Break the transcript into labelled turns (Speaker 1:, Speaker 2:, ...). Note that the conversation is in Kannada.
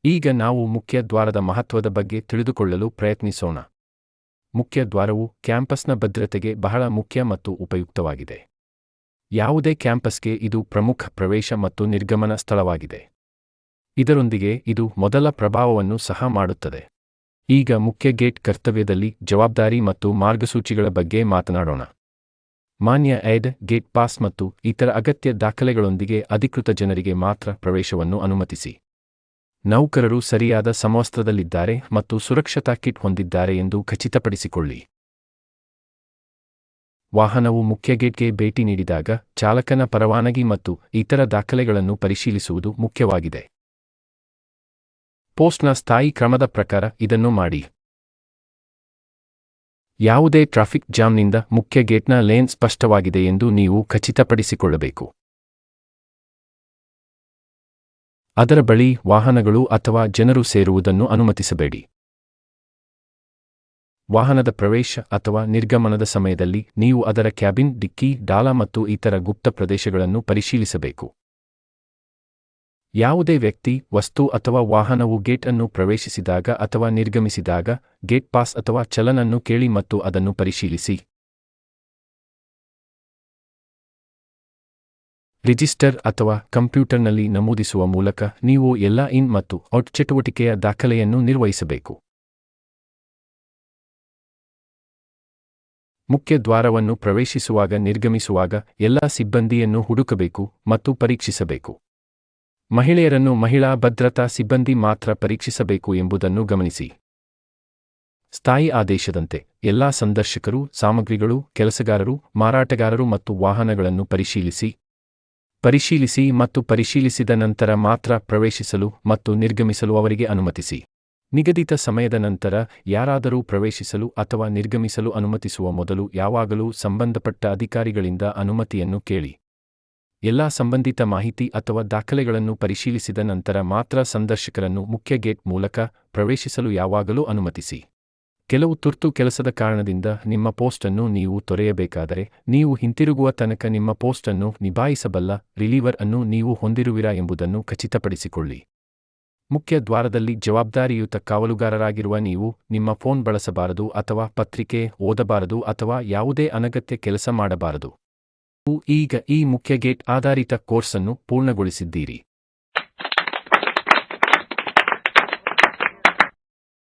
Speaker 1: ಈಗ ನಾವು ಮುಖ್ಯ ದ್ವಾರದ ಮಹತ್ವದ ಬಗ್ಗೆ ತಿಳಿದುಕೊಳ್ಳಲು ಪ್ರಯತ್ನಿಸೋಣ. ಮುಖ್ಯ ದ್ವಾರವು ಕ್ಯಾಂಪಸ್ನ ಭದ್ರತೆಗೆ ಬಹಳ ಮುಖ್ಯ ಮತ್ತು ಉಪಯುಕ್ತವಾಗಿದೆ. ಯಾವುದೇ ಕ್ಯಾಂಪಸ್ಗೆ ಇದು ಪ್ರಮುಖ ಪ್ರವೇಶ ಮತ್ತು ನಿರ್ಗಮನ ಸ್ಥಳವಾಗಿದೆ. ಇದರೊಂದಿಗೆ ಇದು ಮೊದಲ ಪ್ರಭಾವವನ್ನು ಸಹ ಮಾಡುತ್ತದೆ. ಈಗ ಮುಖ್ಯ ಗೇಟ್ ಕರ್ತವ್ಯದಲ್ಲಿ ಜವಾಬ್ದಾರಿ ಮತ್ತು ಮಾರ್ಗಸೂಚಿಗಳ ಬಗ್ಗೆ ಮಾತನಾಡೋಣ. ಮಾನ್ಯ ಐಡ್, ಗೇಟ್ ಪಾಸ್ ಮತ್ತು ಇತರ ಅಗತ್ಯ ದಾಖಲೆಗಳೊಂದಿಗೆ ಅಧಿಕೃತ ಜನರಿಗೆ ಮಾತ್ರ ಪ್ರವೇಶವನ್ನು ಅನುಮತಿಸಿ. ನೌಕರರು ಸರಿಯಾದ ಸಮವಸ್ತ್ರದಲ್ಲಿದ್ದಾರೆ ಮತ್ತು ಸುರಕ್ಷತಾ ಕಿಟ್ ಹೊಂದಿದ್ದಾರೆ ಎಂದು ಖಚಿತಪಡಿಸಿಕೊಳ್ಳಿ. ವಾಹನವು ಮುಖ್ಯ ಗೇಟ್ಗೆ ಭೇಟಿ ನೀಡಿದಾಗ ಚಾಲಕನ ಪರವಾನಗಿ ಮತ್ತು ಇತರ ದಾಖಲೆಗಳನ್ನು ಪರಿಶೀಲಿಸುವುದು ಮುಖ್ಯವಾಗಿದೆ. ಪೋಸ್ಟ್ನ ಸ್ಥಾಯಿ ಕ್ರಮದ ಪ್ರಕಾರ ಇದನ್ನು ಮಾಡಿ. ಯಾವುದೇ ಟ್ರಾಫಿಕ್ ಜಾಮ್ನಿಂದ ಮುಖ್ಯ ಗೇಟ್ನ ಲೇನ್ ಸ್ಪಷ್ಟವಾಗಿದೆ ಎಂದು ನೀವು ಖಚಿತಪಡಿಸಿಕೊಳ್ಳಬೇಕು. ಅದರ ಬಳಿ ವಾಹನಗಳು ಅಥವಾ ಜನರು ಸೇರುವುದನ್ನು ಅನುಮತಿಸಬೇಡಿ. ವಾಹನದ ಪ್ರವೇಶ ಅಥವಾ ನಿರ್ಗಮನದ ಸಮಯದಲ್ಲಿ ನೀವು ಅದರ ಕ್ಯಾಬಿನ್, ಡಿಕ್ಕಿ, ಡಾಲ ಮತ್ತು ಇತರ ಗುಪ್ತ ಪ್ರದೇಶಗಳನ್ನು ಪರಿಶೀಲಿಸಬೇಕು. ಯಾವುದೇ ವ್ಯಕ್ತಿ, ವಸ್ತು ಅಥವಾ ವಾಹನವು ಗೇಟ್ ಅನ್ನು ಪ್ರವೇಶಿಸಿದಾಗ ಅಥವಾ ನಿರ್ಗಮಿಸಿದಾಗ ಗೇಟ್ ಪಾಸ್ ಅಥವಾ ಚಲನನ್ನು ಕೇಳಿ ಮತ್ತು ಅದನ್ನು ಪರಿಶೀಲಿಸಿ. ರಿಜಿಸ್ಟರ್ ಅಥವಾ ಕಂಪ್ಯೂಟರ್ನಲ್ಲಿ ನಮೂದಿಸುವ ಮೂಲಕ ನೀವು ಎಲ್ಲಾ ಇನ್ ಮತ್ತು ಔಟ್ ಚಟುವಟಿಕೆಯ ದಾಖಲೆಯನ್ನು ನಿರ್ವಹಿಸಬೇಕು. ಮುಖ್ಯ ದ್ವಾರವನ್ನು ಪ್ರವೇಶಿಸುವಾಗ ನಿರ್ಗಮಿಸುವಾಗ ಎಲ್ಲಾ ಸಿಬ್ಬಂದಿಯನ್ನು ಹುಡುಕಬೇಕು ಮತ್ತು ಪರೀಕ್ಷಿಸಬೇಕು. ಮಹಿಳೆಯರನ್ನು ಮಹಿಳಾ ಭದ್ರತಾ ಸಿಬ್ಬಂದಿ ಮಾತ್ರ ಪರೀಕ್ಷಿಸಬೇಕು ಎಂಬುದನ್ನು ಗಮನಿಸಿ. ಸ್ಥಾಯಿ ಆದೇಶದಂತೆ ಎಲ್ಲಾ ಸಂದರ್ಶಕರು, ಸಾಮಗ್ರಿಗಳು, ಕೆಲಸಗಾರರು, ಮಾರಾಟಗಾರರು ಮತ್ತು ವಾಹನಗಳನ್ನು ಪರಿಶೀಲಿಸಿ ಮತ್ತು ಪರಿಶೀಲಿಸಿದ ನಂತರ ಮಾತ್ರ ಪ್ರವೇಶಿಸಲು ಮತ್ತು ನಿರ್ಗಮಿಸಲು ಅವರಿಗೆ ಅನುಮತಿಸಿ. ನಿಗದಿತ ಸಮಯದ ನಂತರ ಯಾರಾದರೂ ಪ್ರವೇಶಿಸಲು ಅಥವಾ ನಿರ್ಗಮಿಸಲು ಅನುಮತಿಸುವ ಮೊದಲು ಯಾವಾಗಲೂ ಸಂಬಂಧಪಟ್ಟ ಅಧಿಕಾರಿಗಳಿಂದ ಅನುಮತಿಯನ್ನು ಕೇಳಿ. ಎಲ್ಲಾ ಸಂಬಂಧಿತ ಮಾಹಿತಿ ಅಥವಾ ದಾಖಲೆಗಳನ್ನು ಪರಿಶೀಲಿಸಿದ ನಂತರ ಮಾತ್ರ ಸಂದರ್ಶಕರನ್ನು ಮುಖ್ಯ ಗೇಟ್ ಮೂಲಕ ಪ್ರವೇಶಿಸಲು ಯಾವಾಗಲೂ ಅನುಮತಿಸಿ. ಕೆಲವು ತುರ್ತು ಕೆಲಸದ ಕಾರಣದಿಂದ ನಿಮ್ಮ ಪೋಸ್ಟ್ ಅನ್ನು ನೀವು ತೊರೆಯಬೇಕಾದರೆ, ನೀವು ಹಿಂತಿರುಗುವ ತನಕ ನಿಮ್ಮ ಪೋಸ್ಟ್ ಅನ್ನು ನಿಭಾಯಿಸಬಲ್ಲ ರಿಲೀವರ್ ಅನ್ನು ನೀವು ಹೊಂದಿರುವಿರಾ ಎಂಬುದನ್ನು ಖಚಿತಪಡಿಸಿಕೊಳ್ಳಿ. ಮುಖ್ಯ ದ್ವಾರದಲ್ಲಿ ಜವಾಬ್ದಾರಿಯುತ ಕಾವಲುಗಾರರಾಗಿರುವ ನೀವು ನಿಮ್ಮ ಫೋನ್ ಬಳಸಬಾರದು ಅಥವಾ ಪತ್ರಿಕೆ ಓದಬಾರದು ಅಥವಾ ಯಾವುದೇ ಅನಗತ್ಯ ಕೆಲಸ ಮಾಡಬಾರದು. ಈಗ ಈ ಮುಖ್ಯ ಗೇಟ್ ಆಧಾರಿತ ಕೋರ್ಸ್ ಅನ್ನು ಪೂರ್ಣಗೊಳಿಸಿದ್ದೀರಿ.